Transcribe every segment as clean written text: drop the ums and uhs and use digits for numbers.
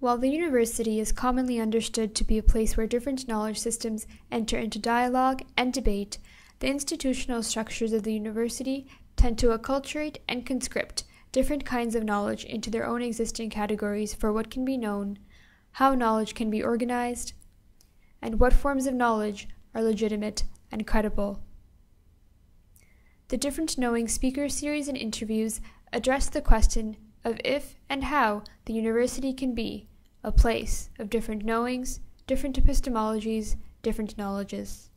While the university is commonly understood to be a place where different knowledge systems enter into dialogue and debate, the institutional structures of the university tend to acculturate and conscript different kinds of knowledge into their own existing categories for what can be known, how knowledge can be organized, and what forms of knowledge are legitimate and credible. The Different Knowing Speaker Series and interviews address the question of if and how the university can be a place of different knowings, different epistemologies, different knowledges.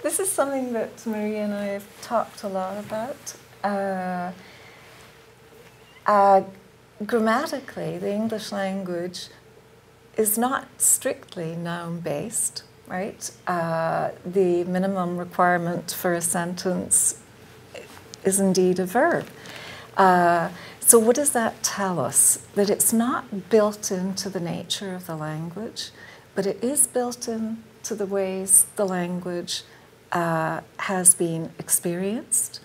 This is something that Maria and I have talked a lot about. Grammatically, the English language is not strictly noun-based, right? The minimum requirement for a sentence is indeed a verb. So what does that tell us? That it's not built into the nature of the language, but it is built into the ways the language has been experienced,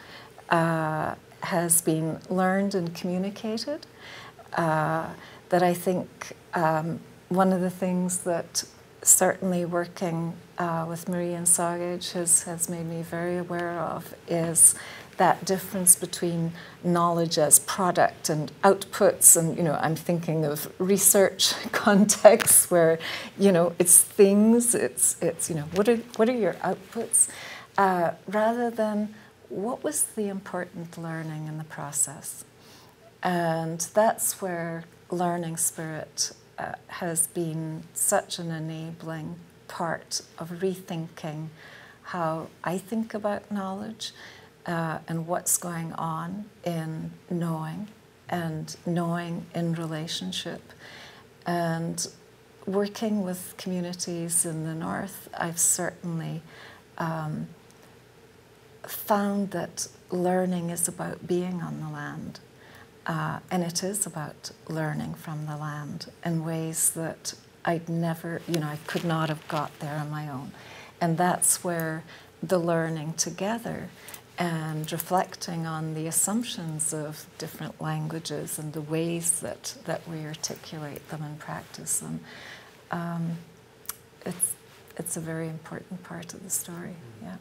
has been learned and communicated. That I think one of the things that certainly working with Maria and Sogage has made me very aware of is that difference between knowledge as product and outputs. And, you know, I'm thinking of research contexts where, you know, it's things, it's you know, what are your outputs? Rather than what was the important learning in the process. And that's where learning spirit has been such an enabling part of rethinking how I think about knowledge and what's going on in knowing and knowing in relationship. And working with communities in the North, I've certainly found that learning is about being on the land. And it is about learning from the land in ways that I'd never, you know, I could not have got there on my own. And that's where the learning together and reflecting on the assumptions of different languages and the ways that we articulate them and practice them, it's a very important part of the story, yeah.